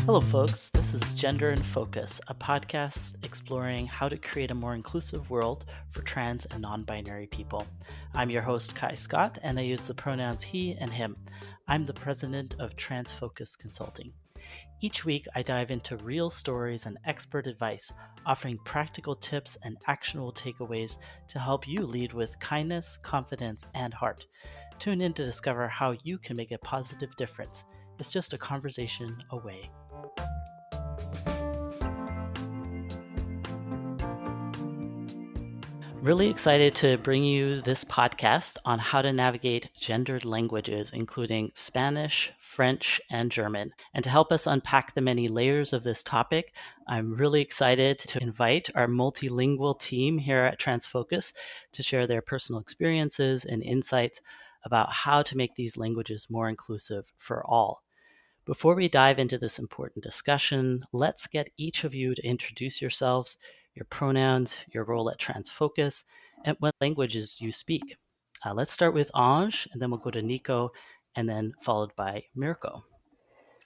Hello, folks. This is Gender in Focus, a podcast exploring how to create a more inclusive world for trans and non binary people. I'm your host, Kai Scott, and I use the pronouns he and him. I'm the president of TransFocus Consulting. Each week, I dive into real stories and expert advice, offering practical tips and actionable takeaways to help you lead with kindness, confidence, and heart. Tune in to discover how you can make a positive difference. It's just a conversation away. Really excited to bring you this podcast on how to navigate gendered languages, including Spanish, French, and German. And to help us unpack the many layers of this topic, I'm really excited to invite our multilingual team here at TransFocus to share their personal experiences and insights about how to make these languages more inclusive for all. Before we dive into this important discussion, let's get each of you to introduce yourselves, your pronouns, your role at TransFocus, and what languages you speak. Let's start with Ange, and then we'll go to Nico, and then followed by Mirko.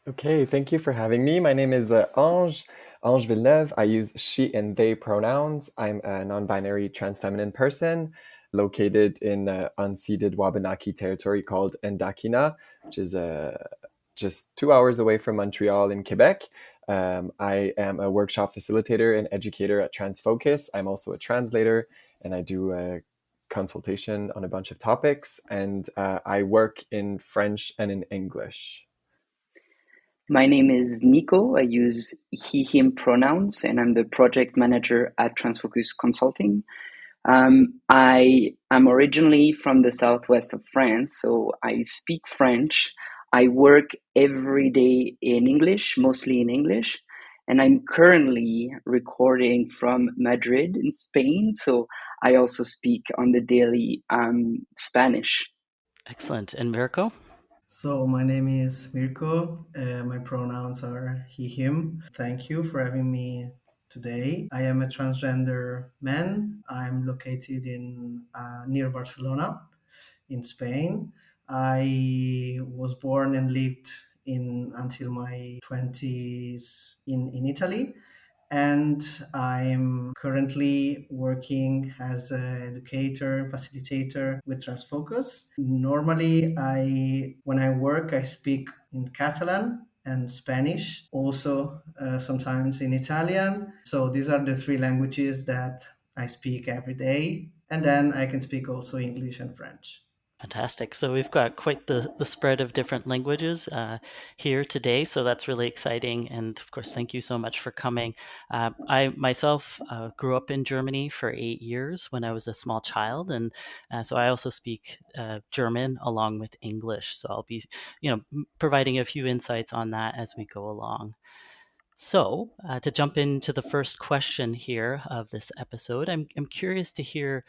Okay, thank you for having me. My name is Ange Villeneuve. I use she and they pronouns. I'm a non-binary trans-feminine person located in unceded Wabanaki territory called Endakina, which is just 2 hours away from Montreal in Quebec. I am a workshop facilitator and educator at TransFocus. I'm also a translator, and I do a consultation on a bunch of topics, and I work in French and in English. My name is Nico. I use he, him pronouns, and I'm the project manager at TransFocus Consulting. I am originally from the southwest of France, so I speak French. I work every day in English, mostly in English, and I'm currently recording from Madrid in Spain, so I also speak on the daily Spanish. Excellent. And Mirko? So my name is Mirko. My pronouns are he, him. Thank you for having me today. I am a transgender man. I'm located in near Barcelona in Spain. I was born and lived in until my 20s in Italy. And I'm currently working as an educator, facilitator with TransFocus. Normally, when I work, I speak in Catalan and Spanish, also sometimes in Italian. So these are the three languages that I speak every day. And then I can speak also English and French. Fantastic. So we've got quite the spread of different languages here today. So that's really exciting. And of course, thank you so much for coming. I myself grew up in Germany for 8 years when I was a small child. And so I also speak German along with English. So I'll be, providing a few insights on that as we go along. So, to jump into the first question here of this episode, I'm curious to hear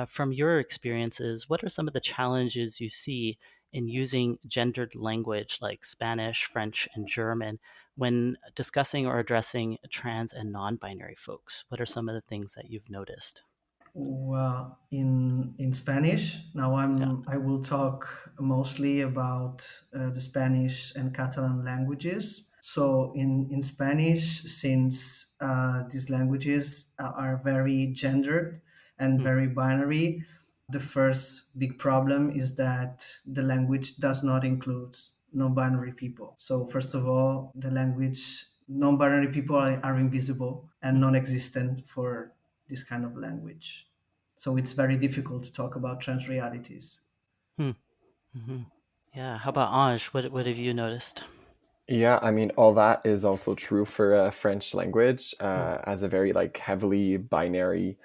from your experiences, what are some of the challenges you see in using gendered language like Spanish, French, and German when discussing or addressing trans and non binary folks? What are some of the things that you've noticed? Well, in Spanish, now Yeah. I will talk mostly about the Spanish and Catalan languages. So in Spanish, since these languages are very gendered and Hmm. very binary, the first big problem is that the language does not include non-binary people. So first of all, the language non-binary people are invisible and non-existent for this kind of language. So it's very difficult to talk about trans realities. Hmm. Hmm. Yeah. How about Ange? What have you noticed? Yeah, I mean, all that is also true for French language Hmm. as a very like heavily binary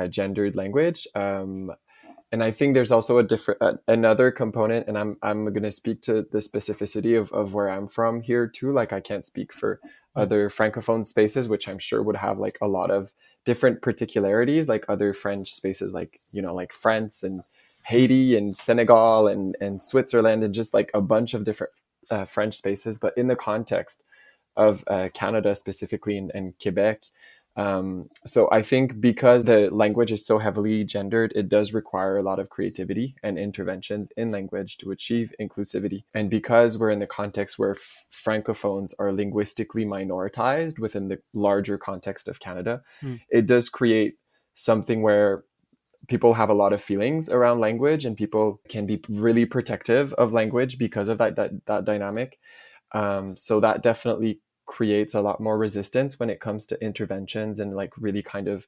gendered language. And I think there's also a different another component, and I'm going to speak to the specificity of where I'm from here too. Like I can't speak for Hmm. other francophone spaces, which I'm sure would have like a lot of different particularities, like other French spaces, like like France and Haiti and Senegal and Switzerland and just like a bunch of different French spaces. But in the context of Canada specifically and Quebec, So I think because the language is so heavily gendered, it does require a lot of creativity and interventions in language to achieve inclusivity. And because we're in the context where francophones are linguistically minoritized within the larger context of Canada, Mm. it does create something where people have a lot of feelings around language, and people can be really protective of language because of that dynamic. So that definitely creates a lot more resistance when it comes to interventions and like really kind of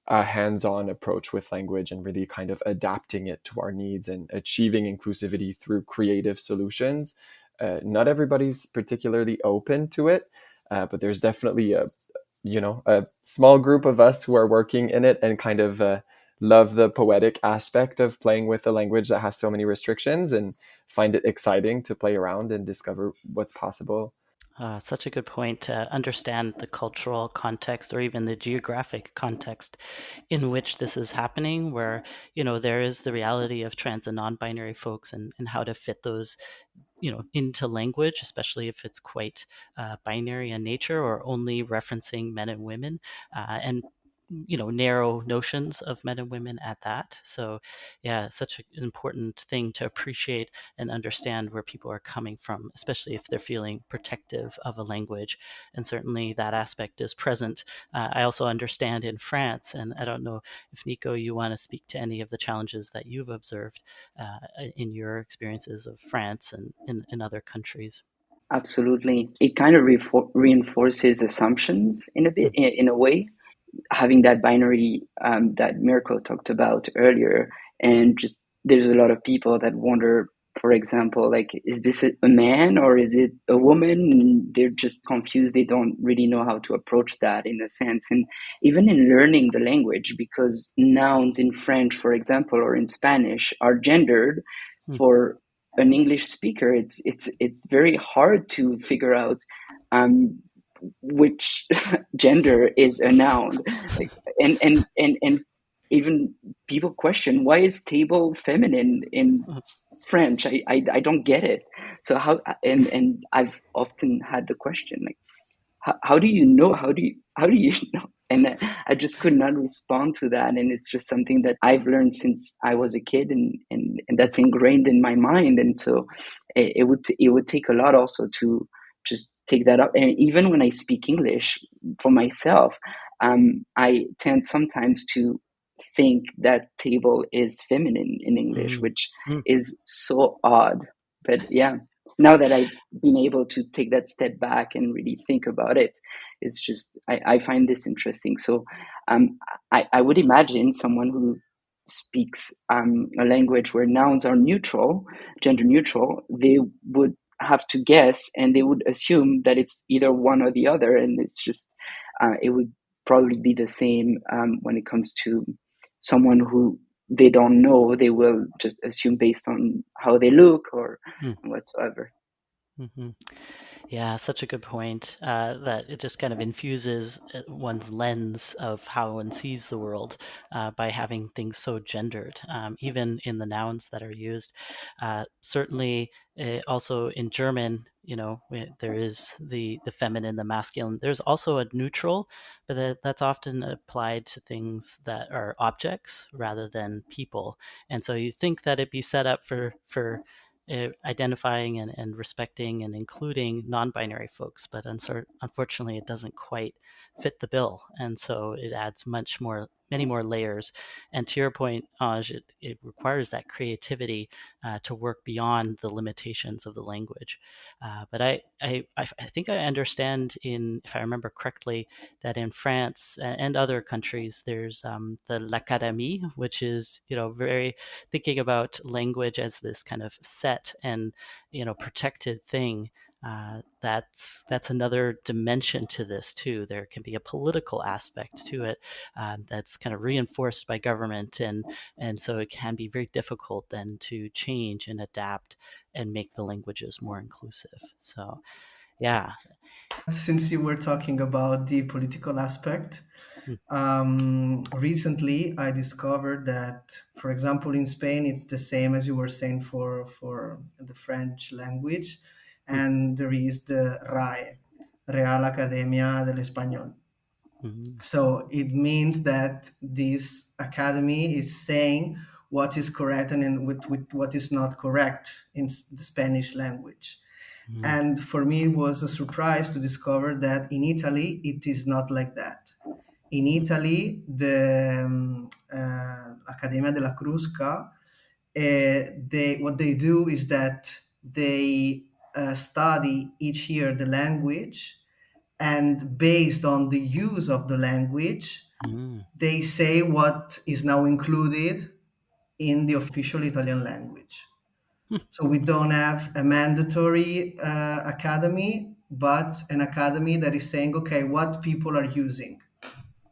a hands-on approach with language and really kind of adapting it to our needs and achieving inclusivity through creative solutions. Not everybody's particularly open to it, but there's definitely a small group of us who are working in it and kind of love the poetic aspect of playing with a language that has so many restrictions and find it exciting to play around and discover what's possible. Such a good point to understand the cultural context or even the geographic context in which this is happening, where, there is the reality of trans and non-binary folks and how to fit those into language, especially if it's quite binary in nature or only referencing men and women, and narrow notions of men and women at that. So yeah, such an important thing to appreciate and understand where people are coming from, especially if they're feeling protective of a language. And certainly that aspect is present. I also understand in France, and I don't know if Nico, you want to speak to any of the challenges that you've observed in your experiences of France and in other countries. Absolutely. It kind of reinforces assumptions in a bit, Mm, in a way, having that binary that Mirko talked about earlier. And just there's a lot of people that wonder, for example, like, is this a man or is it a woman? And they're just confused. They don't really know how to approach that in a sense. And even in learning the language, because nouns in French, for example, or in Spanish are gendered. mm, For an English speaker, it's very hard to figure out um, which gender is a noun. Like, and even people question, why is table feminine in mm, French? I don't get it. So how, and I've often had the question, like, how do you know? How do you know? And I just could not respond to that. And it's just something that I've learned since I was a kid, and that's ingrained in my mind. And so it would take a lot also to just take that up. And even when I speak English for myself, I tend sometimes to think that table is feminine in English, mm, which mm, is so odd. But yeah, now that I've been able to take that step back and really think about it, it's just I find this interesting. So I would imagine someone who speaks a language where nouns are neutral, gender neutral, they would have to guess, and they would assume that it's either one or the other, and it's just it would probably be the same when it comes to someone who they don't know. They will just assume based on how they look or mm, whatsoever. mhm. Yeah, such a good point. That it just kind of infuses one's lens of how one sees the world by having things so gendered, even in the nouns that are used. Certainly, also in German, there is the feminine, the masculine. There's also a neutral, but that's often applied to things that are objects rather than people. And so you think that it'd be set up for identifying and respecting and including non-binary folks, but unfortunately, it doesn't quite fit the bill, and so it adds many more layers. And to your point, Ange, it requires that creativity to work beyond the limitations of the language. But I think I understand, if I remember correctly, that in France and other countries, there's the l'académie, which is very thinking about language as this kind of set and protected thing. That's another dimension to this too. There can be a political aspect to it that's kind of reinforced by government, and so it can be very difficult then to change and adapt and make the languages more inclusive. So yeah. Since you were talking about the political aspect, Mm, recently I discovered that, for example, in Spain, it's the same as you were saying for the French language, mm, and there is the RAE, Real Academia del Español. Mm, So it means that this academy is saying what is correct and with what is not correct in the Spanish language. mm, And for me, it was a surprise to discover that in Italy, it is not like that. In Italy, the Accademia della Crusca, what they do is that they study each year the language, and based on the use of the language, mm. they say what is now included in the official Italian language. So we don't have a mandatory academy, but an academy that is saying, okay, what people are using.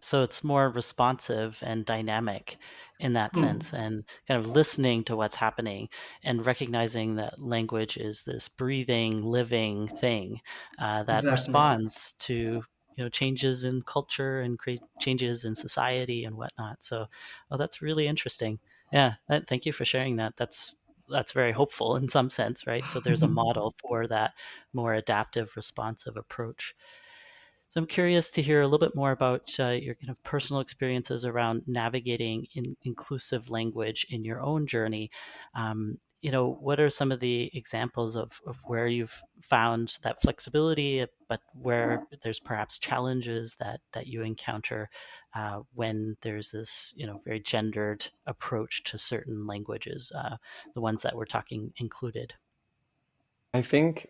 So it's more responsive and dynamic in that Hmm, sense, and kind of listening to what's happening and recognizing that language is this breathing, living thing that exactly. responds to changes in culture and create changes in society and whatnot. So, oh, that's really interesting. Yeah, thank you for sharing that. That's very hopeful in some sense, right? So there's a model for that more adaptive, responsive approach. So I'm curious to hear a little bit more about your kind of personal experiences around navigating inclusive language in your own journey. What are some of the examples of where you've found that flexibility, but where there's perhaps challenges that you encounter when there's this, very gendered approach to certain languages, the ones that we're talking included? I think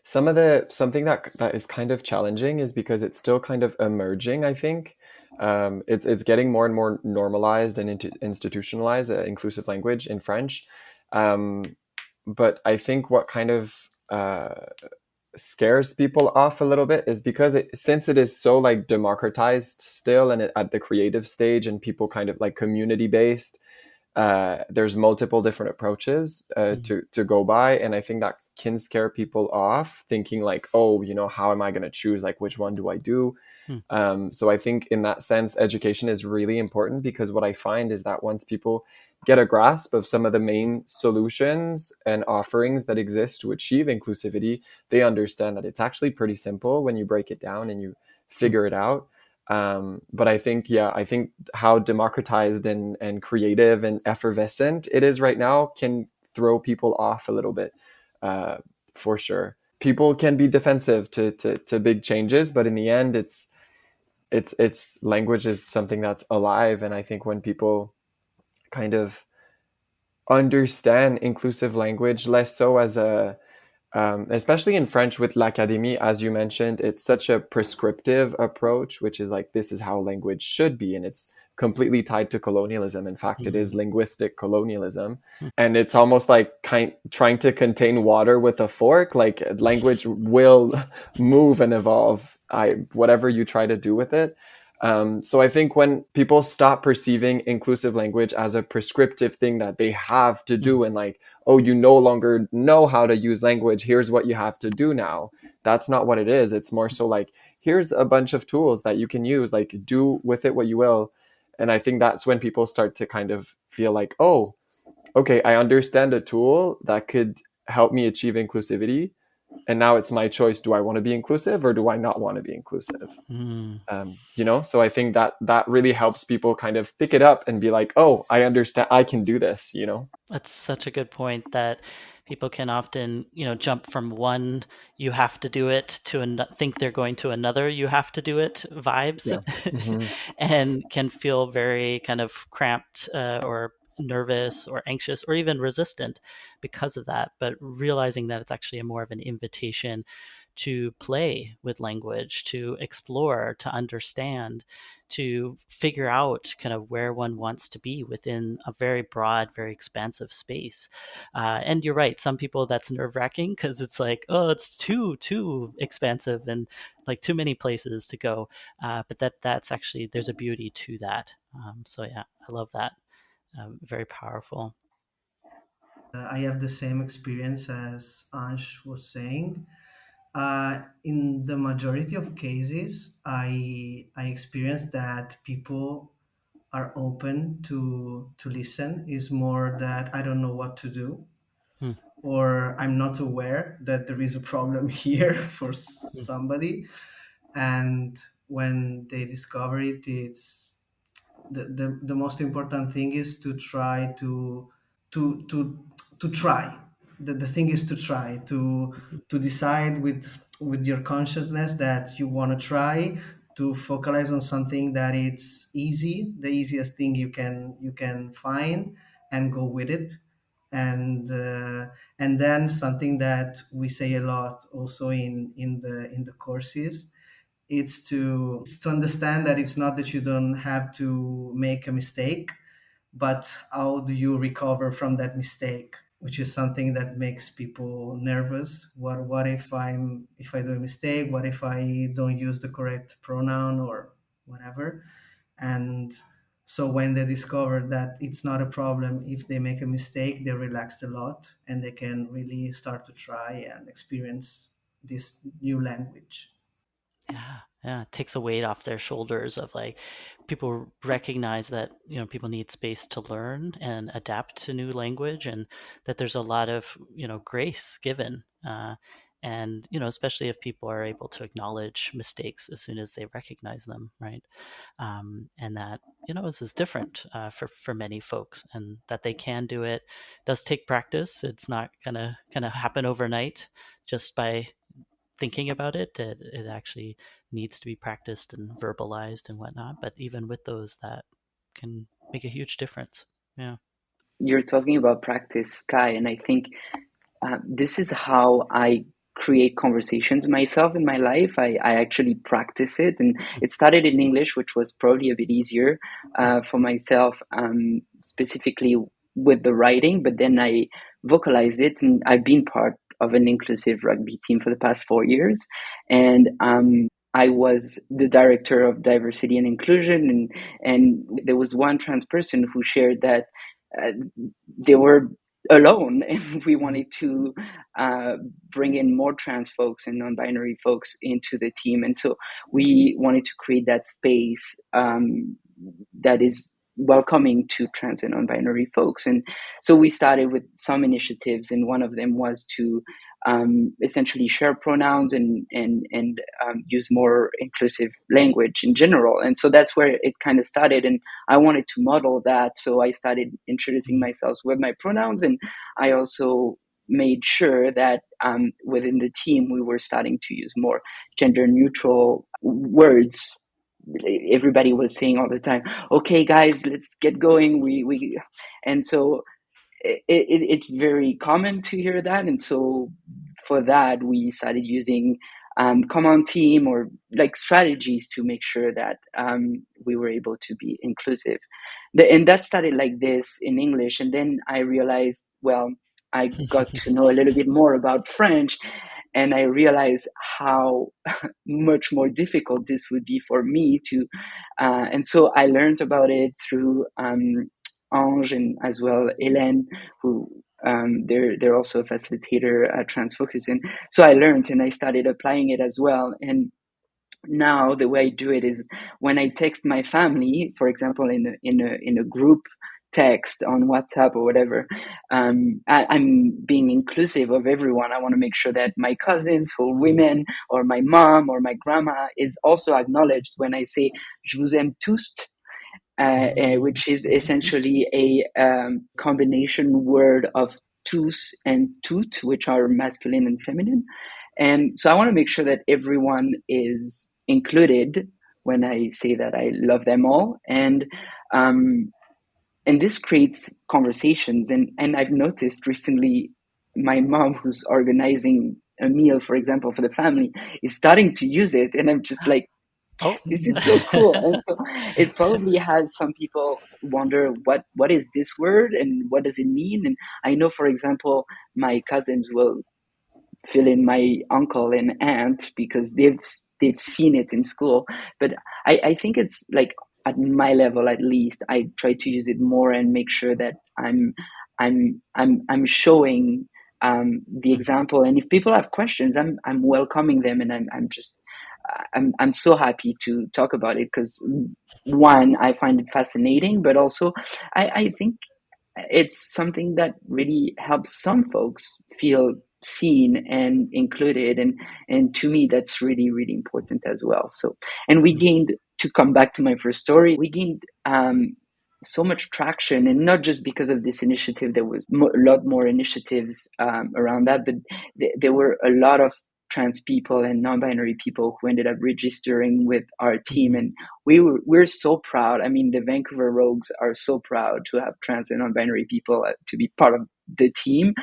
something that is kind of challenging is because it's still kind of emerging. I think it's getting more and more normalized and institutionalized, inclusive language in French. Um, but I think what kind of scares people off a little bit is because since it is so like democratized still, and at the creative stage, and people kind of like community based, there's multiple different approaches Mm, to go by, and I think that can scare people off, thinking like, oh, how am I going to choose, like, which one do I do? mm, So I think in that sense, education is really important, because what I find is that once people get a grasp of some of the main solutions and offerings that exist to achieve inclusivity, they understand that it's actually pretty simple when you break it down and you mm, figure it out. But I think, yeah, I think how democratized and creative and effervescent it is right now can throw people off a little bit, uh, for sure. People can be defensive to big changes, but in the end, it's language is something that's alive, and I think when people kind of understand inclusive language less so as a especially in French with l'académie, as you mentioned, it's such a prescriptive approach, which is like, this is how language should be. And it's completely tied to colonialism. In fact, it is mm, linguistic colonialism. mm, And it's almost like trying to contain water with a fork. Like, language will move and evolve, whatever you try to do with it. So I think when people stop perceiving inclusive language as a prescriptive thing that they have to mm, do, and like, oh, you no longer know how to use language, here's what you have to do now. That's not what it is. It's more so like, here's a bunch of tools that you can use, like, do with it what you will. And I think that's when people start to kind of feel like, oh, okay, I understand a tool that could help me achieve inclusivity, and now it's my choice. Do I want to be inclusive, or do I not want to be inclusive? mm. So I think that really helps people kind of pick it up and be like, oh, I understand, I can do this. That's such a good point that people can often, jump from one "you have to do it" to think they're going to another "you have to do it" vibes, Yeah. Hmm. and can feel very kind of cramped or nervous or anxious or even resistant because of that. But realizing that it's actually a more of an invitation to play with language, to explore, to understand, to figure out kind of where one wants to be within a very broad, very expansive space. And you're right, some people that's nerve wracking because it's like, oh, it's too expansive and like too many places to go. But that's actually, there's a beauty to that. So yeah, I love that. Very powerful. I have the same experience as Ange was saying. In the majority of cases, I experienced that people are open to listen. Is more that I don't know what to do, Mm, or I'm not aware that there is a problem here for mm, somebody. And when they discover it, it's the most important thing is to try to to to try. The thing is to try to decide with your consciousness that you want to try to focalize on something that it's easy, the easiest thing you can find, and go with it. And then something that we say a lot also in the courses, it's to understand that it's not that you don't have to make a mistake, but how do you recover from that mistake, which is something that makes people nervous. What if I do a mistake? What if I don't use the correct pronoun or whatever? And so when they discover that it's not a problem if they make a mistake, they relax a lot and they can really start to try and experience this new language. Yeah, yeah, it takes a weight off their shoulders of like people recognize that, people need space to learn and adapt to new language, and that there's a lot of, grace given. And, especially if people are able to acknowledge mistakes as soon as they recognize them, right? And that, this is different for many folks, and that they can do it. Does take practice. It's not gonna happen overnight just by thinking about it. It actually needs to be practiced and verbalized and whatnot. But even with those, that can make a huge difference. Yeah. You're talking about practice, Sky, and I think this is how I create conversations myself in my life. I actually practice it, and it started in English, which was probably a bit easier for myself, specifically with the writing, but then I vocalized it, and I've been part of an inclusive rugby team for the past 4 years, and I was the director of diversity and inclusion, and there was one trans person who shared that uh, they were alone and we wanted to uh, bring in more trans folks and non-binary folks into the team, and so we wanted to create that space that is welcoming to trans and non-binary folks. And so we started with some initiatives, and one of them was to essentially share pronouns and use more inclusive language in general. And so that's where it kind of started, and I wanted to model that, so I started introducing Mhm. myself with my pronouns, and I also made sure that within the team we were starting to use more gender neutral words. Everybody was saying all the time, okay guys, let's get going, we and so it's very common to hear that. And so for that, we started using command team or like strategies to make sure that we were able to be inclusive. And that started like this in English. And then I realized, well, I got to know a little bit more about French, and I realized how much more difficult this would be for me to. And so I learned about it through Ange and as well Hélène, who they're also a facilitator at TransFocus. And so I learned and I started applying it as well. And now the way I do it is when I text my family, for example, in a group text on WhatsApp or whatever, I'm being inclusive of everyone. I want to make sure that my cousins who are women, or my mom or my grandma, is also acknowledged when I say "Je vous aime tous," which is essentially a combination word of tous and tout, which are masculine and feminine. And so I want to make sure that everyone is included when I say that I love them all. Um, and this creates conversations. And I've noticed recently my mom, who's organizing a meal, for example, for the family, is starting to use it. And I'm just like, Oh. this is so cool. And so it probably has some people wonder what is this word and what does it mean. And I know, for example, my cousins will fill in my uncle and aunt because they've seen it in school. But I think it's like at my level, at least, I try to use it more and make sure that I'm showing the example. And if people have questions, I'm welcoming them, and I'm just I'm so happy to talk about it because, one, I find it fascinating, but also I think it's something that really helps some folks feel seen and included, and to me that's really, really important as well. So, and we gained, to come back to my first story, we gained so much traction, and not just because of this initiative. There was a lot more initiatives around that, but there were a lot of trans people and non-binary people who ended up registering with our team, and we're so proud. I mean, the Vancouver Rogues are so proud to have trans and non-binary people to be part of the team,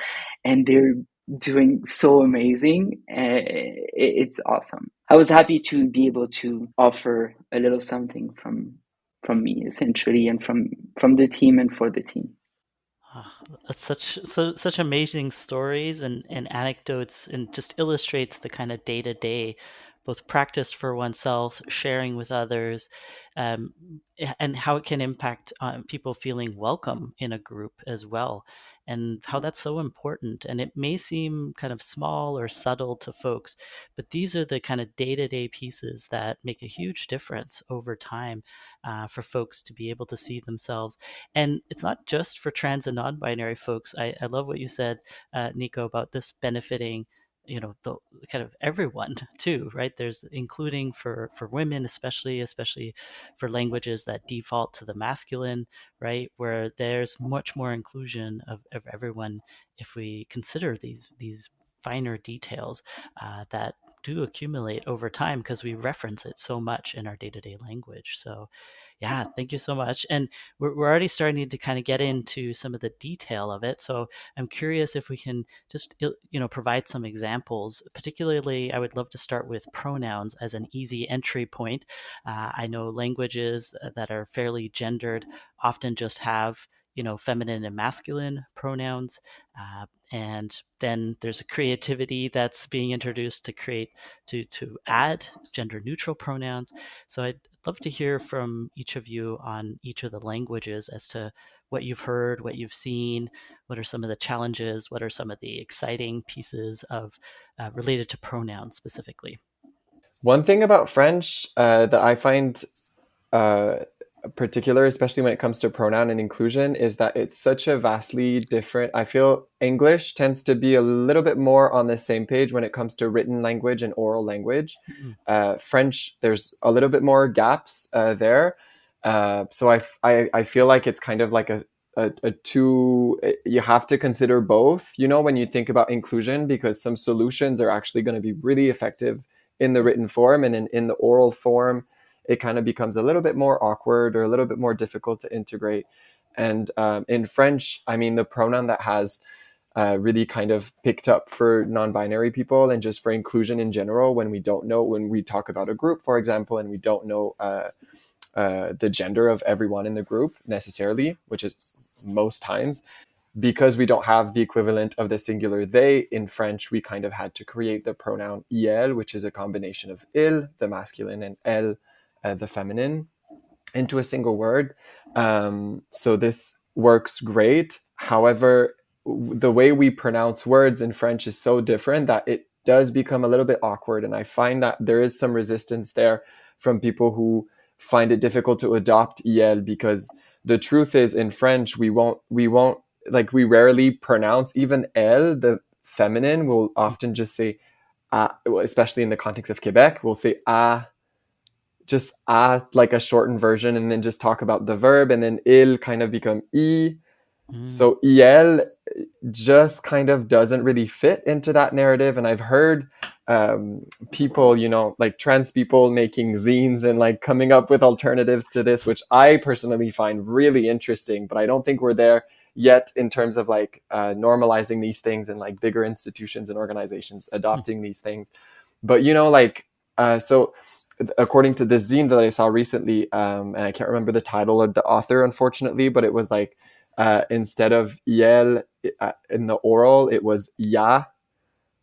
and they're doing so amazing. It's awesome. I was happy to be able to offer a little something from me, essentially, and from the team and for the team. That's such amazing stories and anecdotes, and just illustrates the kind of day-to-day both practice for oneself, sharing with others, um, and how it can impact people feeling welcome in a group as well, and how that's so important. And it may seem kind of small or subtle to folks, but these are the kind of day-to-day pieces that make a huge difference over time, for folks to be able to see themselves. And it's not just for trans and non-binary folks. I love what you said, Nico, about this benefiting, the kind of everyone too, right? There's including for women, especially for languages that default to the masculine, right? Where there's much more inclusion of everyone if we consider these finer details that do accumulate over time because we reference it so much in our day-to-day language. So yeah, thank you so much. And we're already starting to kind of get into some of the detail of it. So I'm curious if we can just, provide some examples. Particularly, I would love to start with pronouns as an easy entry point. I know languages that are fairly gendered often just have, feminine and masculine pronouns. And then there's a creativity that's being introduced to create, to add gender neutral pronouns. So I'd love to hear from each of you on each of the languages as to what you've heard, what you've seen, what are some of the challenges, what are some of the exciting pieces of related to pronouns specifically. One thing about French that I find uh, particular, especially when it comes to pronoun and inclusion, is that it's such a vastly different. I feel English tends to be a little bit more on the same page when it comes to written language and oral language. Mm, French, there's a little bit more gaps there. So I feel like it's kind of like a two, you have to consider both, when you think about inclusion, because some solutions are actually going to be really effective in the written form, and in the oral form it kind of becomes a little bit more awkward or a little bit more difficult to integrate. And in French, I mean, the pronoun that has really kind of picked up for non-binary people and just for inclusion in general, when we talk about a group, for example, and we don't know the gender of everyone in the group necessarily, which is most times, because we don't have the equivalent of the singular they in French, we kind of had to create the pronoun il, which is a combination of il, the masculine, and elle, the feminine, into a single word. So this works great. However, the way we pronounce words in French is so different that it does become a little bit awkward. And I find that there is some resistance there from people who find it difficult to adopt il, because the truth is, in French, we rarely pronounce even elle, the feminine. We'll often just say ah, especially in the context of Quebec, we'll say ah, just like a shortened version, and then just talk about the verb, and then il kind of become i. mm, So il just kind of doesn't really fit into that narrative. And I've heard people, like trans people, making zines and like coming up with alternatives to this, which I personally find really interesting, but I don't think we're there yet in terms of like normalizing these things and like bigger institutions and organizations adopting these things. But so according to this zine that I saw recently, and I can't remember the title of the author, unfortunately, but it was like instead of yel in the oral, it was ya,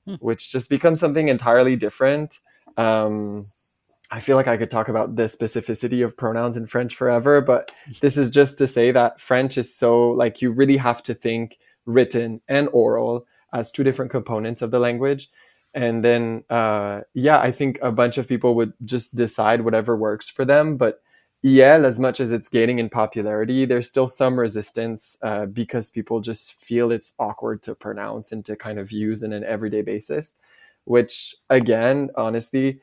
mm, which just becomes something entirely different. I feel like I could talk about the specificity of pronouns in French forever, but this is just to say that French is so, like, you really have to think written and oral as two different components of the language. And then, I think a bunch of people would just decide whatever works for them. But yeah, as much as it's gaining in popularity, there's still some resistance because people just feel it's awkward to pronounce and to kind of use in an everyday basis, which again, honestly,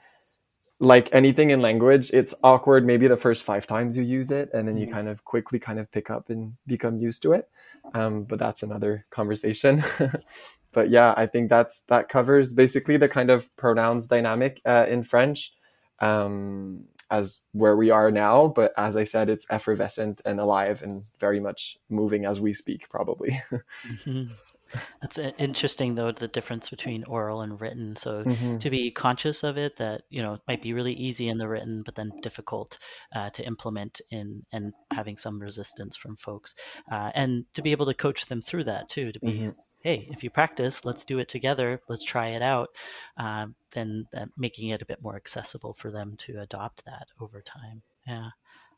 like anything in language, it's awkward maybe the first 5 times you use it, and then you Mm. kind of quickly kind of pick up and become used to it. But that's another conversation. But yeah, I think that covers basically the kind of pronouns dynamic in French, as where we are now. But as I said, it's effervescent and alive and very much moving as we speak, probably. Mhm. That's interesting, though, the difference between oral and written. So Hmm. to be conscious of it, that it might be really easy in the written, but then difficult to implement in, and having some resistance from folks, and to be able to coach them through that too. To be, Hmm. hey, if you practice, let's do it together. Let's try it out. Then making it a bit more accessible for them to adopt that over time. Yeah.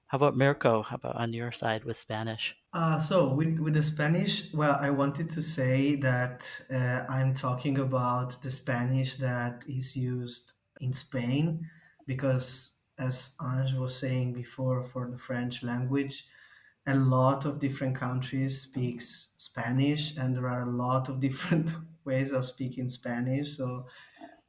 How about Mirko? How about on your side with Spanish? So with the Spanish, well, I wanted to say that I'm talking about the Spanish that is used in Spain, because as Ange was saying before, for the French language, a lot of different countries speaks Spanish, and there are a lot of different ways of speaking Spanish. So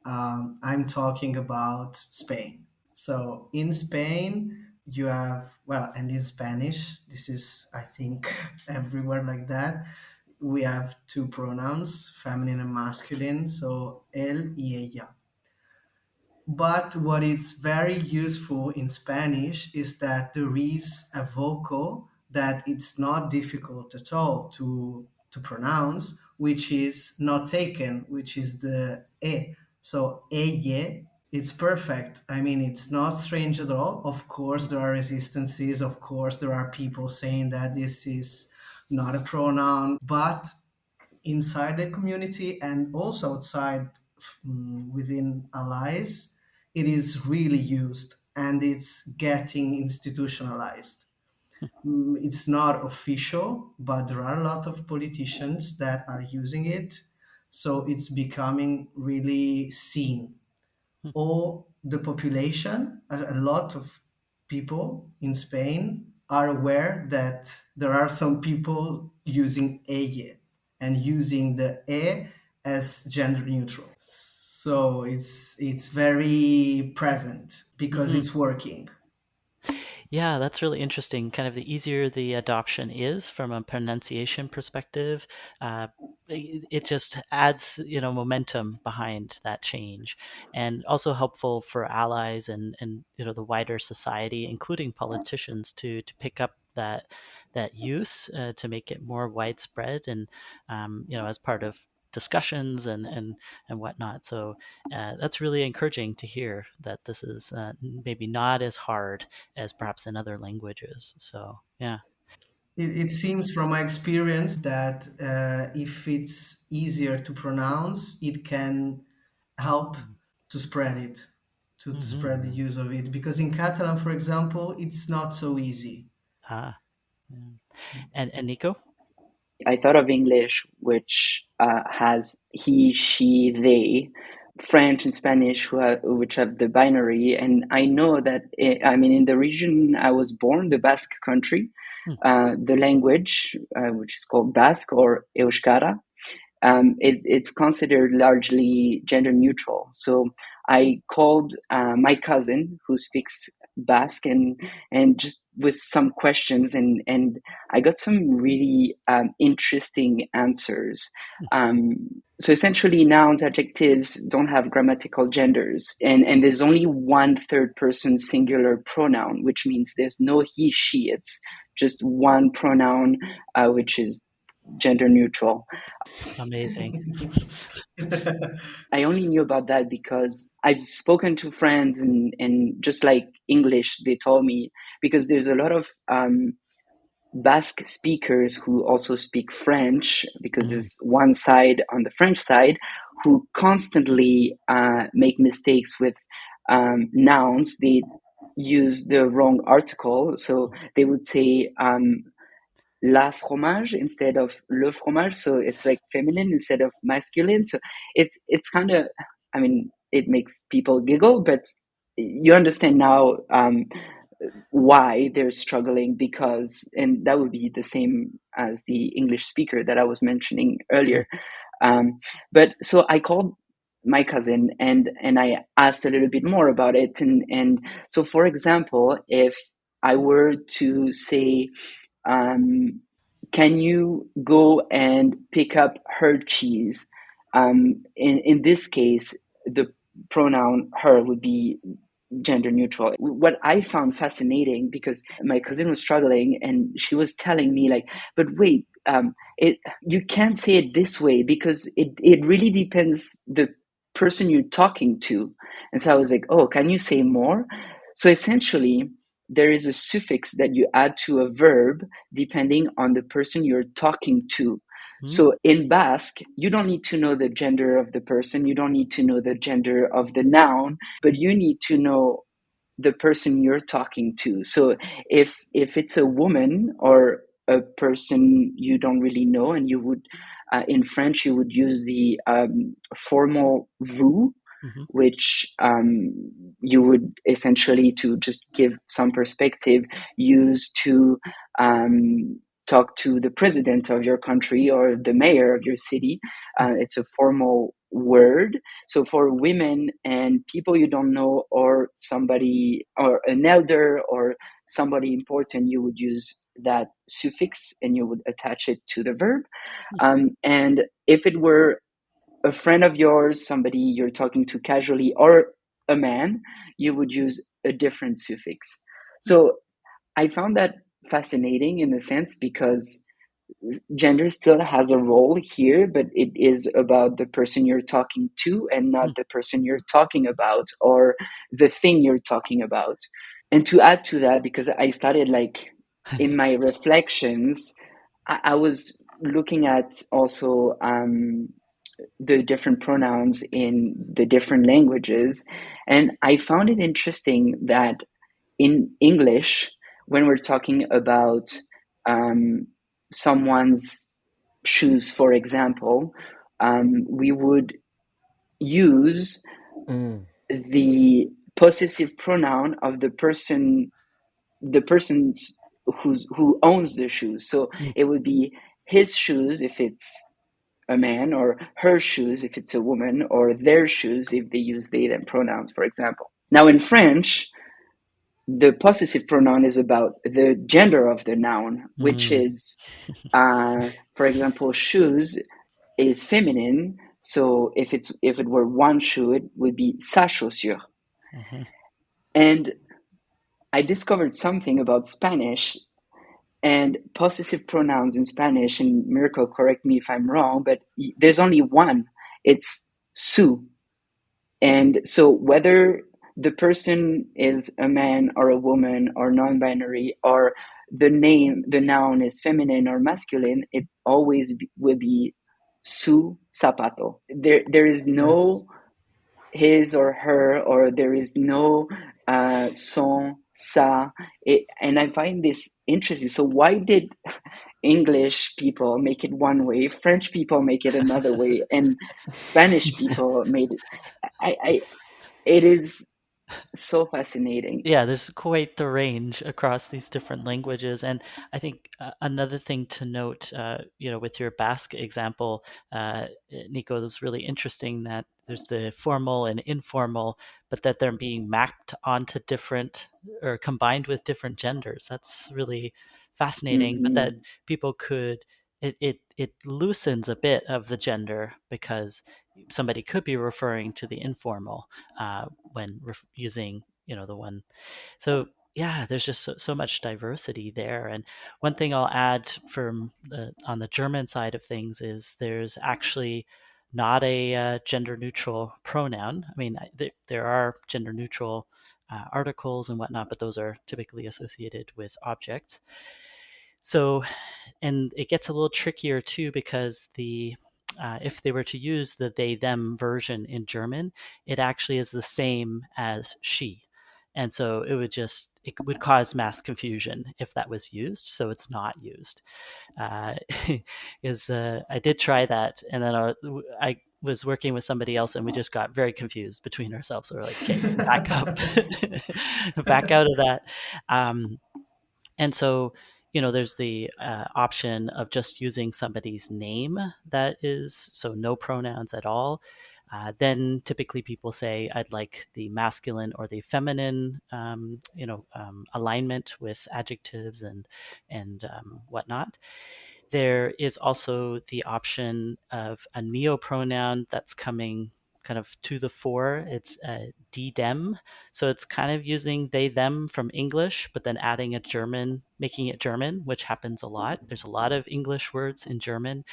I'm talking about Spain. So in Spain, you have, well, and in Spanish, this is, I think, everywhere like that. We have two pronouns, feminine and masculine. So él y ella. But what is very useful in Spanish is that there is a vocal that it's not difficult at all to pronounce, which is not taken, which is the e. So ella, it's perfect. I mean, it's not strange at all. Of course, there are resistances. Of course, there are people saying that this is not a pronoun, but inside the community and also outside, within allies, it is really used and it's getting institutionalized. It's not official, but there are a lot of politicians that are using it. So it's becoming really seen. Or the population, a lot of people in Spain are aware that there are some people using ella and using the e as gender neutral. So it's very present because Mhm. it's working. Yeah, that's really interesting. Kind of the easier the adoption is from a pronunciation perspective, uh, it just adds, momentum behind that change, and also helpful for allies and the wider society, including politicians, to pick up that use to make it more widespread and as part of discussions and whatnot. So that's really encouraging to hear that this is maybe not as hard as perhaps in other languages. So yeah. It seems from my experience that if it's easier to pronounce, it can help to spread it, to Mm-hmm. spread the use of it. Because in Catalan, for example, it's not so easy. Ah, yeah. And Nico. I thought of English, which has he, she, they, French and Spanish, which have the binary. And I know that, I mean, in the region I was born, the Basque country, Hmm. the language, which is called Basque or Euskara, it's considered largely gender neutral. So I called my cousin who speaks Basque and just with some questions and I got some really interesting answers. So essentially, nouns, adjectives don't have grammatical genders, and there's only one third person singular pronoun, which means there's no he, she. It's just one pronoun, which is gender neutral. Amazing. I only knew about that because I've spoken to friends and just like English, they told me because there's a lot of Basque speakers who also speak French because Mm. there's one side on the French side who constantly make mistakes with nouns. They use the wrong article, so they would say la fromage instead of le fromage, so it's like feminine instead of masculine. So it's kind of, I mean, it makes people giggle, but you understand now why they're struggling, because, and that would be the same as the English speaker that I was mentioning Mm. earlier. But so I called my cousin and I asked a little bit more about it. And so, for example, if I were to say, can you go and pick up her cheese? In this case, the pronoun her would be gender neutral. What I found fascinating, because my cousin was struggling and she was telling me like, but wait, it you can't say it this way because it really depends the person you're talking to. And so I was like, oh, can you say more? So essentially, there is a suffix that you add to a verb depending on the person you're talking to. Mm. So in Basque, you don't need to know the gender of the person, you don't need to know the gender of the noun, but you need to know the person you're talking to. So if it's a woman or a person you don't really know, and you would in French you would use the formal vous, Mm-hmm. which you would essentially, to just give some perspective, use to talk to the president of your country or the mayor of your city. It's a formal word. So for women and people you don't know, or somebody, or an elder, or somebody important, you would use that suffix and you would attach it to the verb. And if it were a friend of yours, somebody you're talking to casually, or a man, you would use a different suffix. So I found that fascinating in a sense, because gender still has a role here, but it is about the person you're talking to and not the person you're talking about or the thing you're talking about. And to add to that, because I started like in my reflections, I was looking at also the different pronouns in the different languages. And I found it interesting that in English, when we're talking about someone's shoes, for example, we would use Mm. the possessive pronoun of the person who owns the shoes. So Mm. it would be his shoes if it's a man, or her shoes if it's a woman, or their shoes if they use they them pronouns, for example. Now in French, the possessive pronoun is about the gender of the noun, which Mm. is, for example, shoes is feminine. So if it were one shoe, it would be sa chaussure. Mm-hmm. And I discovered something about Spanish and possessive pronouns in Spanish. And Mirko, correct me if I'm wrong, but there's only one. It's su. And so whether the person is a man or a woman or non-binary, or the noun is feminine or masculine, it always will be su zapato. There is Yes. no his or her, or there is no son, sa. And I find this interesting. So why did English people make it one way, French people make it another way, and Spanish people made it? I it is so fascinating. Yeah, there's quite the range across these different languages, and I think another thing to note, with your Basque example, Nico, is really interesting that there's the formal and informal, but that they're being mapped onto different or combined with different genders. That's really fascinating. But that Mm-hmm. people could it loosens a bit of the gender, because somebody could be referring to the informal when using the one. So yeah, there's just so much diversity there. And one thing I'll add from on the German side of things is there's actually not a gender neutral pronoun. I mean, there are gender neutral articles and whatnot, but those are typically associated with objects. So, and it gets a little trickier too, because if they were to use the they them version in German, it actually is the same as she. And so it would cause mass confusion if that was used. So it's not used. Uh, is I did try that, and then was working with somebody else, and we just got very confused between ourselves. So we're like, okay, back up, back out of that. And so, there's the option of just using somebody's name, that is, so no pronouns at all. Then typically people say, I'd like the masculine or the feminine, alignment with adjectives and whatnot. There is also the option of a neopronoun that's coming kind of to the fore. It's de them. So it's kind of using they them from English, but then adding a German, making it German, which happens a lot. There's a lot of English words in German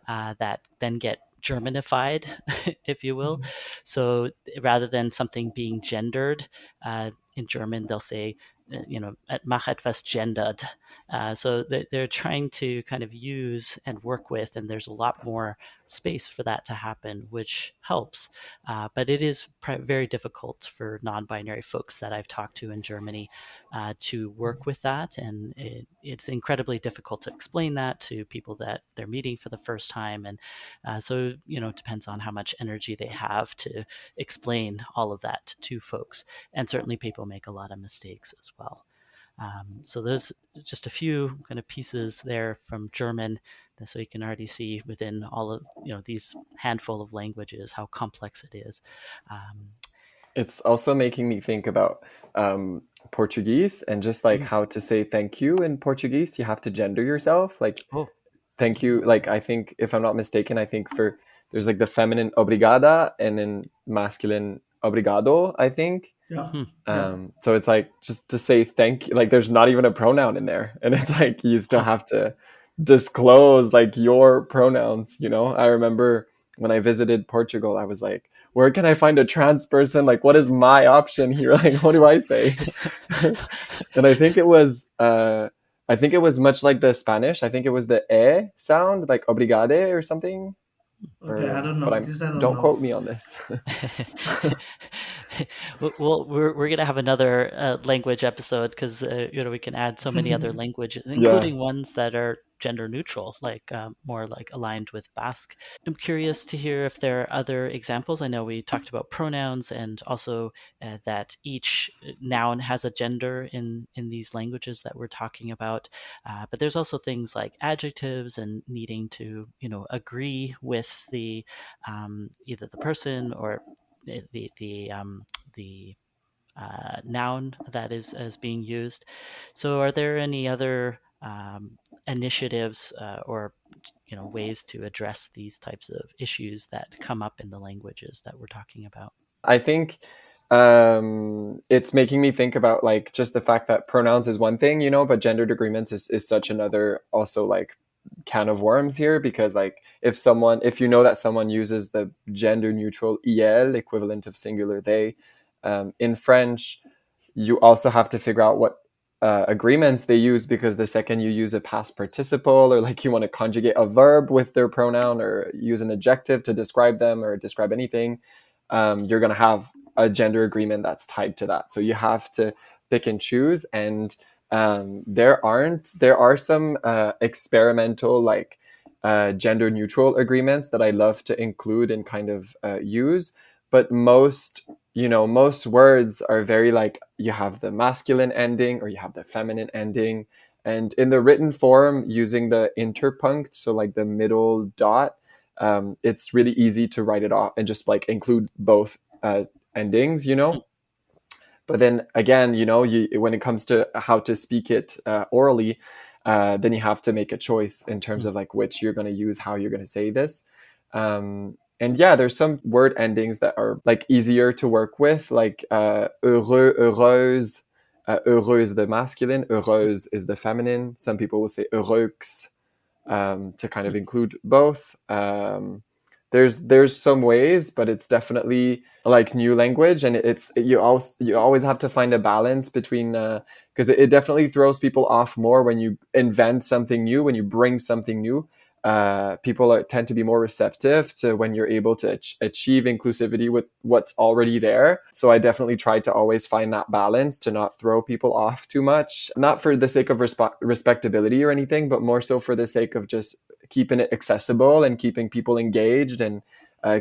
that then get Germanified, if you will. So rather than something being gendered, in German, they'll say, mach etwas gendert. So they're trying to kind of use and work with, and there's a lot more space for that to happen, which helps. But it is very difficult for non-binary folks that I've talked to in Germany to work with that. And it's incredibly difficult to explain that to people that they're meeting for the first time. And so, it depends on how much energy they have to explain all of that to folks. And certainly people make a lot of mistakes as well. So there's just a few kind of pieces there from German, so you can already see within all of these handful of languages how complex it is. It's also making me think about Portuguese, and just like how to say thank you in Portuguese. You have to gender yourself, like thank you. Like, I think, if I'm not mistaken, I think there's like the feminine obrigada and then masculine obrigado, I think. So it's like, just to say thank you, like there's not even a pronoun in there, and it's like you still have to disclose like your pronouns. I remember when I visited Portugal, I was like, where can I find a trans person? Like, what is my option here? Like, what do I say? And I think it was much like the Spanish. I think it was the e sound, like obrigade or something. Okay, I don't know. But don't quote me on this. Well, we're gonna have another language episode, because we can add so many other languages, including ones that are gender neutral, like more like aligned with Basque. I'm curious to hear if there are other examples. I know we talked about pronouns, and also that each noun has a gender in these languages that we're talking about. But there's also things like adjectives and needing to agree with the either the person or the noun that is being used. So, are there any other initiatives or ways to address these types of issues that come up in the languages that we're talking about? I think it's making me think about like just the fact that pronouns is one thing, but gendered agreements is such another, also like, can of worms here, because like if you know that someone uses the gender neutral il, equivalent of singular they, in French, you also have to figure out what agreements they use, because the second you use a past participle, or like you want to conjugate a verb with their pronoun, or use an adjective to describe them or describe anything, you're going to have a gender agreement that's tied to that. So you have to pick and choose. And there are some experimental, like gender neutral agreements that I love to include and kind of use. But most words are very like, you have the masculine ending or you have the feminine ending. And in the written form, using the interpunct, so like the middle dot, it's really easy to write it off and just like include both endings, But then again, when it comes to how to speak it orally, then you have to make a choice in terms of like which you're going to use, how you're going to say this. And yeah, there's some word endings that are like easier to work with, like heureux, heureuse. Heureux is the masculine, heureuse is the feminine. Some people will say heureux to kind of include both. There's some ways, but it's definitely like new language, and you always have to find a balance between, because it definitely throws people off more when you invent something new, when you bring something new. People tend to be more receptive to when you're able to achieve inclusivity with what's already there. So I definitely try to always find that balance to not throw people off too much, not for the sake of respectability or anything, but more so for the sake of just keeping it accessible and keeping people engaged. And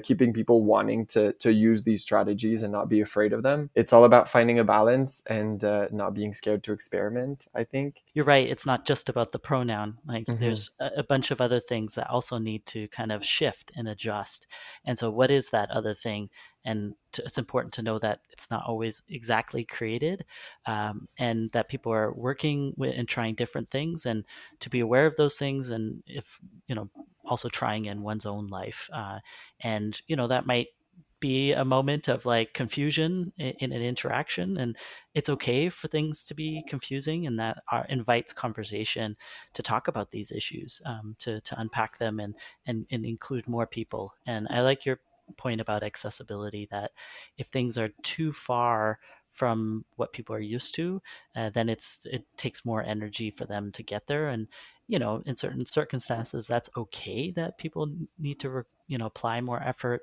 keeping people wanting to use these strategies and not be afraid of them. It's all about finding a balance and not being scared to experiment, I think. You're right. It's not just about the pronoun. Like Mm-hmm. there's a bunch of other things that also need to kind of shift and adjust. And so, what is that other thing? And it's important to know that it's not always exactly created, and that people are working with and trying different things, and to be aware of those things. And if also trying in one's own life, and that might be a moment of like confusion in an interaction, and it's okay for things to be confusing, and that invites conversation to talk about these issues, to unpack them, and include more people. And I like your point about accessibility, that if things are too far from what people are used to, then it takes more energy for them to get there. And in certain circumstances, that's okay that people need to apply more effort,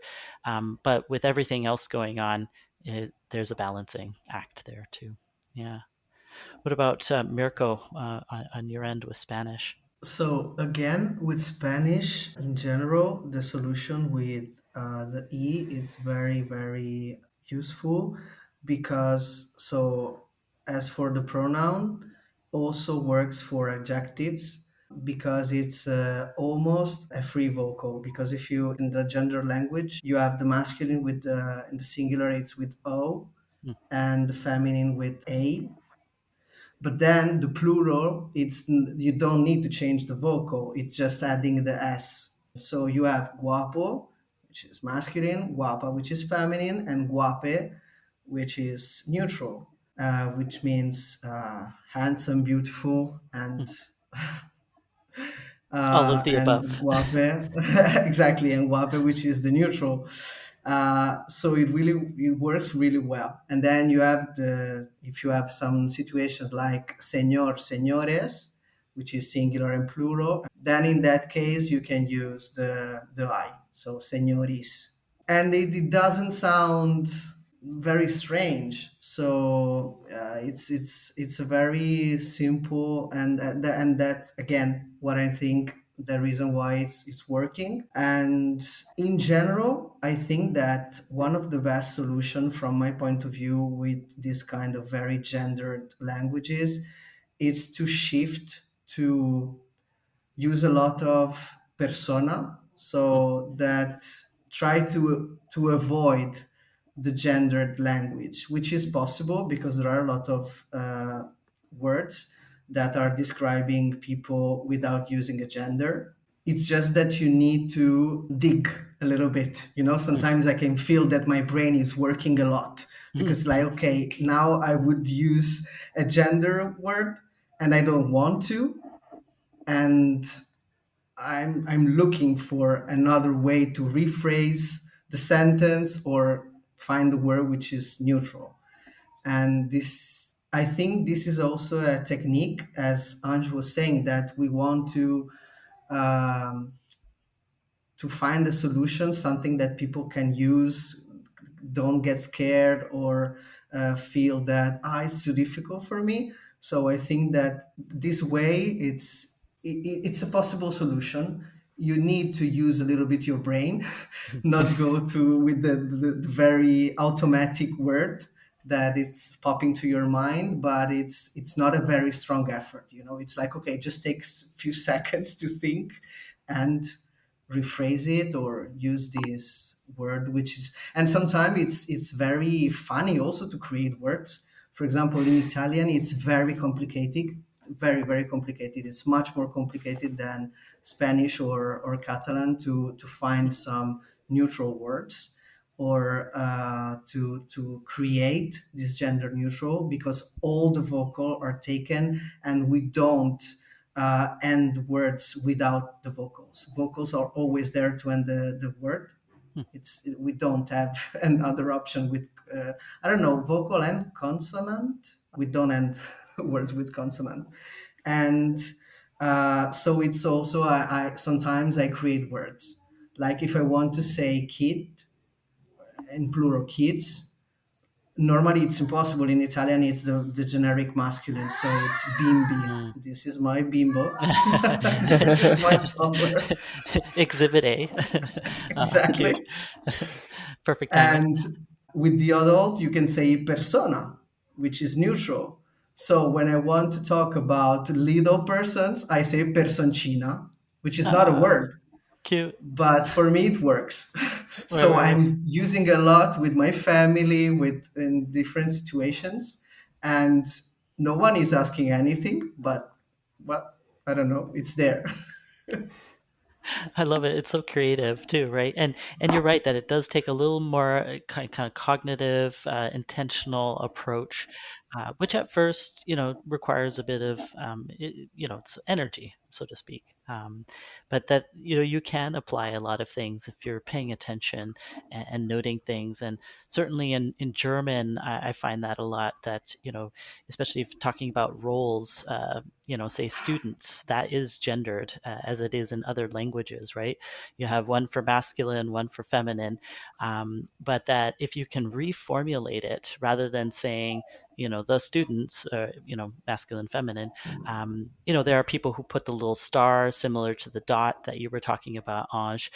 but with everything else going on, there's a balancing act there too. Yeah. What about Mirko, on your end with Spanish? So again, with Spanish in general, the solution with the E is very, very useful because as for the pronoun, also works for adjectives because it's almost a free vocal. Because if you in the gender language, you have the masculine with the in the singular it's with O Mm, and the feminine with A, but then the plural, you don't need to change the vocal. It's just adding the s. So you have guapo, which is masculine, guapa, which is feminine, and guape, which is neutral, which means handsome, beautiful, mm. All of the and above. guape, exactly, and guape, which is the neutral. So it works really well. And then you have if you have some situations like señor, señores, which is singular and plural, then in that case you can use the I, so señoris, and it doesn't sound very strange. So it's a very simple, and that again what I think the reason why it's working. And in general, I think that one of the best solution from my point of view with this kind of very gendered languages is to shift to use a lot of persona, Mm, so that try to avoid the gendered language, which is possible because there are a lot of words that are describing people without using a gender. It's just that you need to dig a little bit. mm, Sometimes I can feel that my brain is working a lot mm, because, like, okay, now I would use a gender word and I don't want to, and I'm looking for another way to rephrase the sentence or find a word which is neutral. And this, I think, this is also a technique, as Ange was saying, that we want um, to find a solution, something that people can use, don't get scared or feel that it's too difficult for me. So I think that this way it's a possible solution. You need to use a little bit your brain, not go to with the very automatic word that is popping to your mind, but it's not a very strong effort. It's like, okay, it just takes a few seconds to think and rephrase it or use this word, which is, and sometimes it's very funny also to create words. For example, in Italian it's very complicated, very, very complicated. It's much more complicated than Spanish or Catalan to find some neutral words or to create this gender neutral, because all the vocal are taken and we don't end words without the vocals. Vocals are always there to end the word. mm, We don't have another option with I don't know, vocal and consonant. We don't end words with consonant, and so it's also I sometimes I create words, like if I want to say kid in plural, kids, normally it's impossible. In Italian, it's the generic masculine, so it's bimbi. Mm. This is my bimbo. This is my toddler. Exhibit A. Cute. Exactly. Perfect timing. And with the adult, you can say persona, which is neutral. So when I want to talk about little persons, I say personcina, which is not a Ah, word, cute. but for me it works. Right, So right, right. I'm using a lot with my family, with in different situations, and no one is asking anything, but well, I don't know, it's there. I love it. It's so creative too, right? And you're right that it does take a little more kind of cognitive, intentional approach, which at first, requires a bit of, it's energy, so to speak. But that you can apply a lot of things if you're paying attention and noting things. And certainly in German, I find that a lot. That especially if talking about roles. Say students, that is gendered as it is in other languages, right? You have one for masculine, one for feminine. But that if you can reformulate it rather than saying, the students, masculine, feminine, there are people who put the little star similar to the dot that you were talking about, Ange.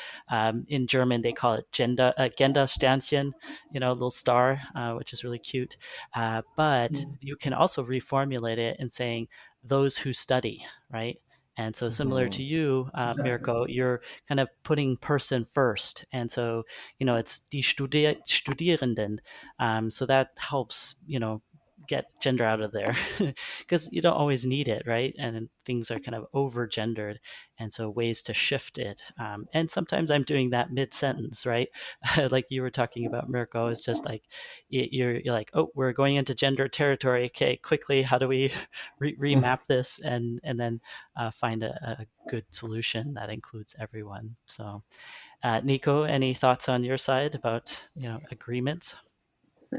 In German, they call it Gendersternchen, little star, which is really cute. But you can also reformulate it in saying, those who study, right? And so, similar to you, Exactly. Mirko, you're kind of putting person first. And so, it's die Studierenden. So that helps, get gender out of there because you don't always need it, right? And things are kind of over gendered. And so, ways to shift it. And sometimes I'm doing that mid sentence, right? Like you were talking about, Mirko, is just like, you're like, oh, we're going into gender territory. Okay, quickly, how do we remap this and then find a good solution that includes everyone? So, Nico, any thoughts on your side about agreements?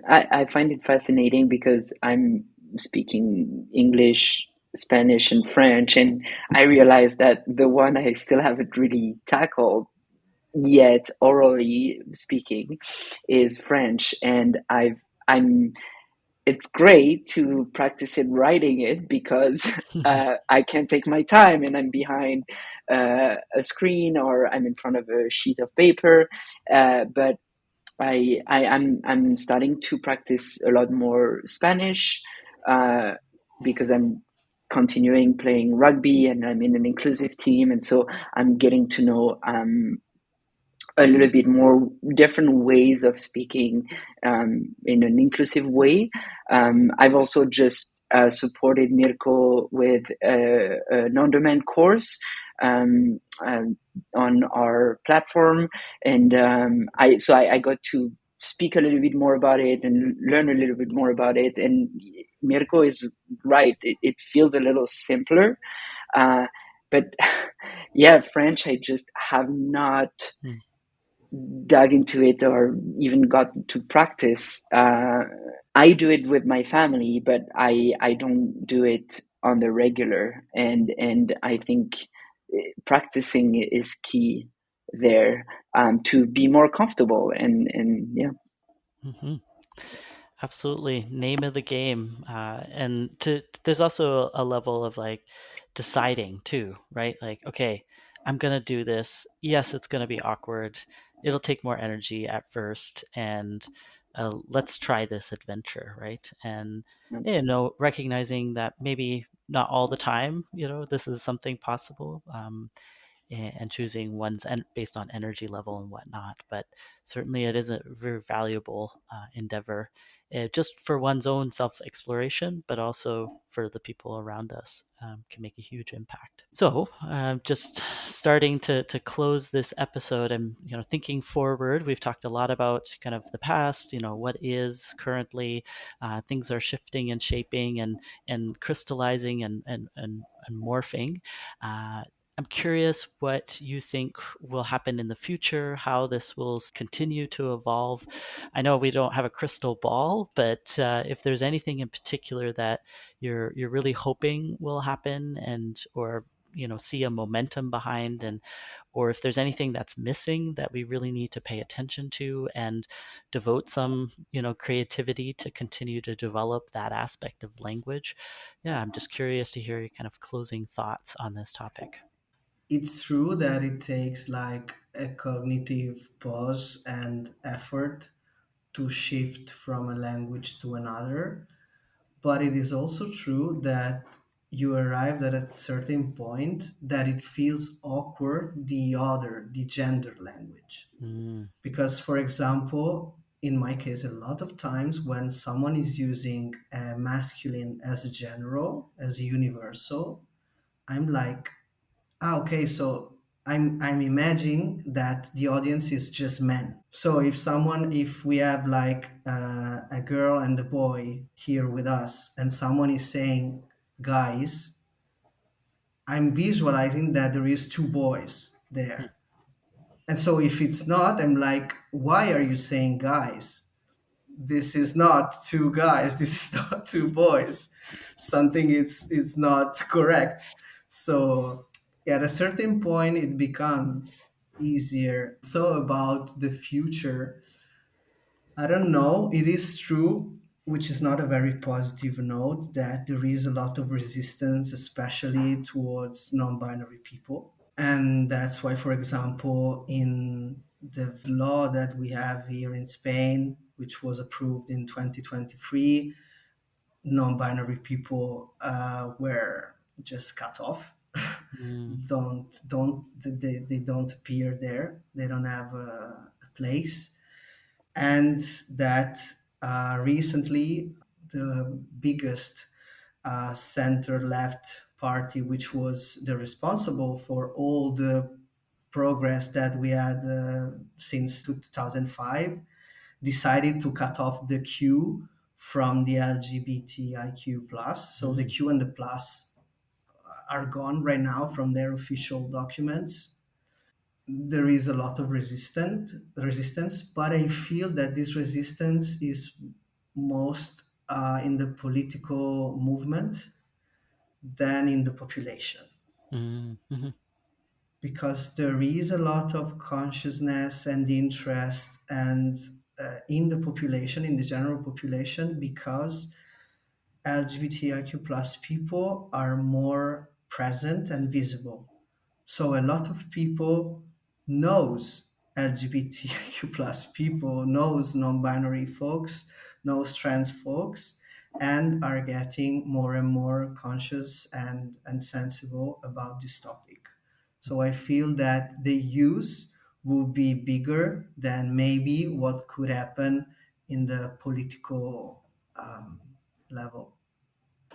I find it fascinating because I'm speaking English, Spanish, and French, and I realize that the one I still haven't really tackled yet, orally speaking, is French, and I'm it's great to practice it writing it because I can take my time and I'm behind a screen or I'm in front of a sheet of paper. But I'm starting to practice a lot more Spanish uh, because I'm continuing playing rugby and I'm in an inclusive team, and so I'm getting to know a little bit more different ways of speaking in an inclusive way. I've also just supported Mirko with an on-demand course um, um, on our platform, and I got to speak a little bit more about it and learn a little bit more about it. And Mirko is right; it feels a little simpler, uh, but yeah, French I just have not dug into it or even got to practice. I do it with my family, but I don't do it on the regular, and I think practicing is key there to be more comfortable and yeah. Hmm. Absolutely, name of the game, and there's also a level of like deciding too, right? Like, okay, I'm gonna do this. Yes, it's gonna be awkward. It'll take more energy at first, and let's try this adventure, right? And recognizing that maybe not all the time, this is something possible. And choosing one's based on energy level and whatnot. But certainly, it is a very valuable endeavor, just for one's own self exploration, but also for the people around us. Can make a huge impact. So, just starting to close this episode, I'm thinking forward. We've talked a lot about kind of the past. What is currently. Things are shifting and shaping and crystallizing and morphing. I'm curious what you think will happen in the future, how this will continue to evolve. I know we don't have a crystal ball, but if there's anything in particular that you're really hoping will happen, and or see a momentum behind, and or if there's anything that's missing that we really need to pay attention to and devote some creativity to continue to develop that aspect of language. Yeah, I'm just curious to hear your kind of closing thoughts on this topic. It's true that it takes like a cognitive pause and effort to shift from a language to another. But it is also true that you arrived at a certain point that it feels awkward, the gender language. Mm, Because, for example, in my case, a lot of times when someone is using a masculine as a general, as a universal, I'm like, okay, so I'm imagining that the audience is just men. So if we have like a girl and a boy here with us, and someone is saying guys, I'm visualizing that there is two boys mm, there. And so if it's not, I'm like, why are you saying guys? This is not two guys. This is not two boys. Something is not correct. So at a certain point, it becomes easier. So about the future, I don't know. It is true, which is not a very positive note, that there is a lot of resistance, especially towards non-binary people. And that's why, for example, in the law that we have here in Spain, which was approved in 2023, non-binary people were just cut off. mm, They don't appear there. They don't have a place. And that recently the biggest center left party, which was the responsible for all the progress that we had since 2005, decided to cut off the Q from the LGBTIQ plus. So the mm, Q and the plus are gone right now from their official documents. There is a lot of resistance, but I feel that this resistance is most in the political movement than in the population, mm, mhm, because there is a lot of consciousness and interest and in the population, in the general population, because LGBTIQ plus people are more present and visible. So a lot of people knows LGBTQ plus people, knows non-binary folks, knows trans folks, and are getting more and more conscious and sensible about this topic. So I feel that the use will be bigger than maybe what could happen in the political level.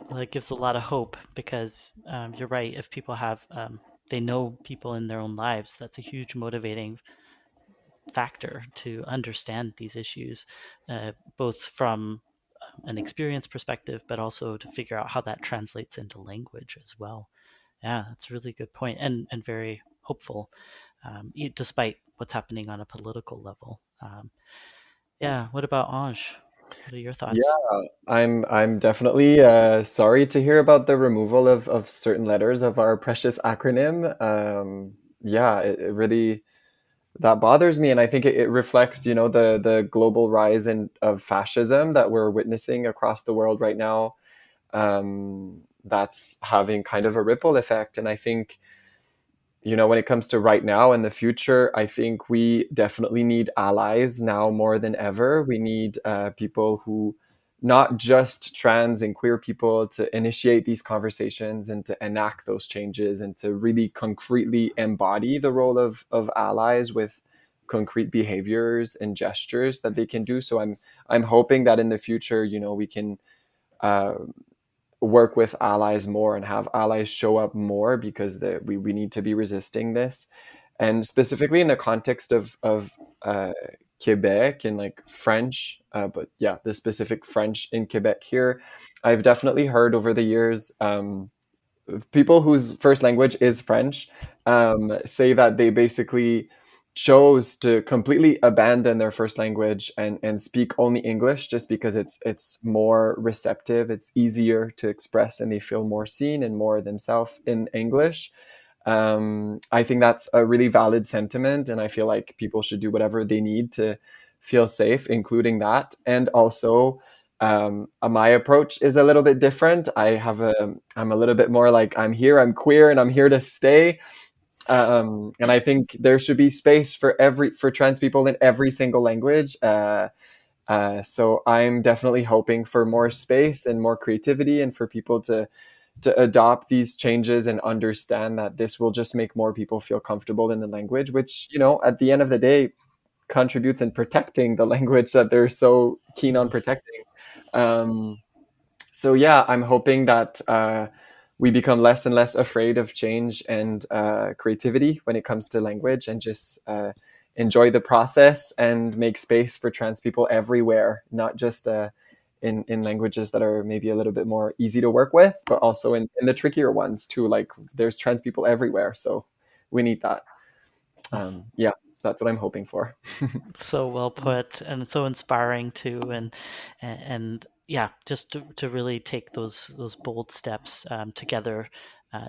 well, it gives a lot of hope because you're right. If people have they know people in their own lives, that's a huge motivating factor to understand these issues, both from an experience perspective, but also to figure out how that translates into language as well. Yeah, that's a really good point, and very hopeful, despite what's happening on a political level. Yeah. What about Ange? What are your Yeah, thoughts? I'm definitely sorry to hear about the removal of certain letters of our precious acronym. Yeah, it really that bothers me, and I think it reflects, the global rise of fascism that we're witnessing across the world right now. That's having kind of a ripple effect, and I think when it comes to right now and the future, I think we definitely need allies now more than ever. We need people who, not just trans and queer people, to initiate these conversations and to enact those changes and to really concretely embody the role of allies with concrete behaviors and gestures that they can do. So I'm hoping that in the future, we can uh, work with allies more and have allies show up more, because we need to be resisting this. And specifically in the context of Quebec and like French, but yeah, the specific French in Quebec here, I've definitely heard over the years people whose first language is French say that they basically chose to completely abandon their first language and speak only English just because it's more receptive, it's easier to express, and they feel more seen and more themselves in English. I think that's a really valid sentiment, and I feel like people should do whatever they need to feel safe, including that. And also, my approach is a little bit different. I'm a little bit more like, I'm here, I'm queer, and I'm here to stay. And I think there should be space for trans people in every single language. So I'm definitely hoping for more space and more creativity, and for people to adopt these changes and understand that this will just make more people feel comfortable in the language, which, at the end of the day, contributes in protecting the language that they're so keen on protecting. Um, so yeah, I'm hoping that we become less and less afraid of change and creativity when it comes to language, and just enjoy the process and make space for trans people everywhere, not just in languages that are maybe a little bit more easy to work with, but also in the trickier ones too. Like, there's trans people everywhere, so we need that. Yeah, that's what I'm hoping for. So well put, and it's so inspiring too, and yeah, just to really take those bold steps together,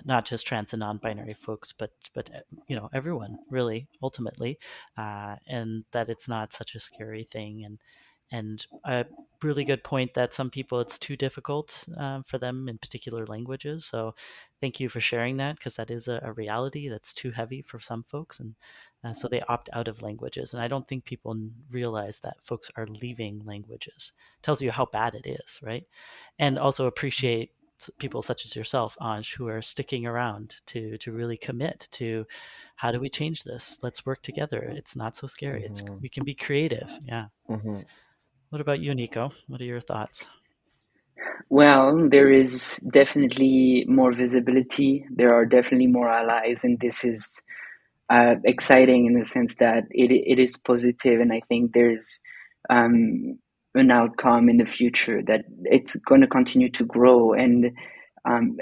not just trans and non-binary folks, but everyone really ultimately, and that it's not such a scary thing, and a really good point that some people it's too difficult for them in particular languages. So thank you for sharing that, because that is a reality that's too heavy for some folks, and so they opt out of languages. And I don't think people realize that folks are leaving languages. It tells you how bad it is, right? And also appreciate people such as yourself, Ange, who are sticking around to really commit to how do we change this? Let's work together. It's not so scary. Mm-hmm. We can be creative. Yeah. Mm-hmm. What about you, Nico? What are your thoughts? Well, there is definitely more visibility. There are definitely more allies, and this is exciting in the sense that it is positive, and I think there's an outcome in the future that it's going to continue to grow. And um,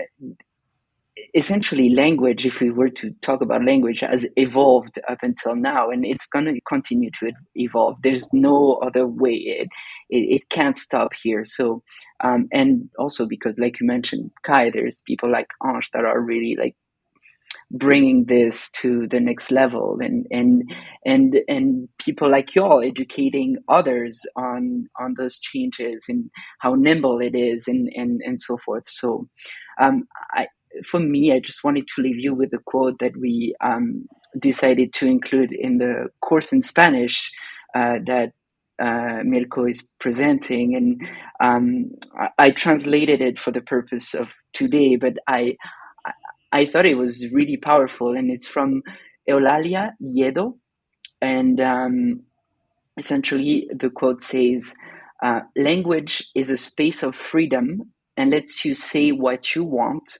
essentially, language, if we were to talk about language, has evolved up until now, and it's going to continue to evolve. There's no other way. It can't stop here. So, and also because, like you mentioned, Kai, there's people like Ange that are really like bringing this to the next level, and people like y'all educating others on those changes and how nimble it is, and so forth. So I for me, I just wanted to leave you with a quote that we decided to include in the course in Spanish that Mirko is presenting, and I translated it for the purpose of today, but I thought it was really powerful, and it's from Eulalia Yedo, and essentially the quote says, "Language is a space of freedom and lets you say what you want.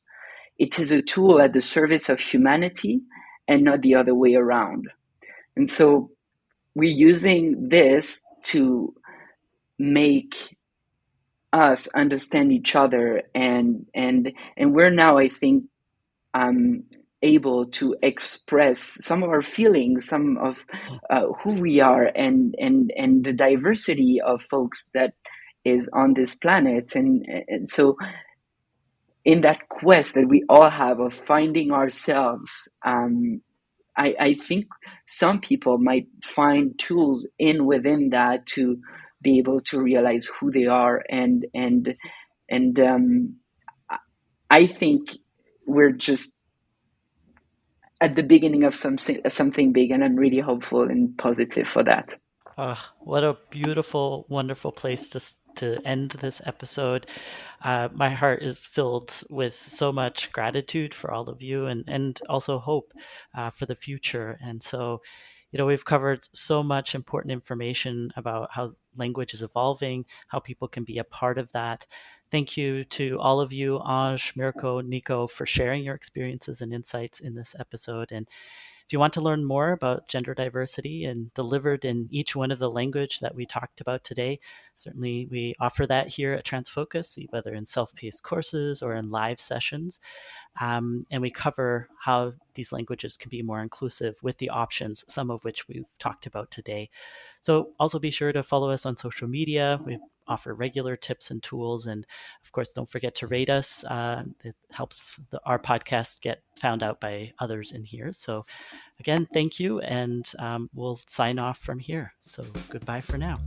It is a tool at the service of humanity and not the other way around." And so we're using this to make us understand each other, and we're now, I think, um, able to express some of our feelings, some of who we are, and the diversity of folks that is on this planet. And so, in that quest that we all have of finding ourselves, I think some people might find tools within that to be able to realize who they are, and I think we're just at the beginning of something big, and I'm really hopeful and positive for that. What a beautiful, wonderful place to end this episode. My heart is filled with so much gratitude for all of you, and also hope for the future. And so, we've covered so much important information about how language is evolving, how people can be a part of that. Thank you to all of you, Ange, Mirko, Nico, for sharing your experiences and insights in this episode. And If you want to learn more about gender diversity and delivered in each one of the language that we talked about today, certainly we offer that here at TransFocus, whether in self-paced courses or in live sessions. And we cover how these languages can be more inclusive with the options, some of which we've talked about today. So also be sure to follow us on social media. We offer regular tips and tools. And of course, don't forget to rate us. It helps our podcast get found out by others in here. So again, thank you. And we'll sign off from here. So goodbye for now.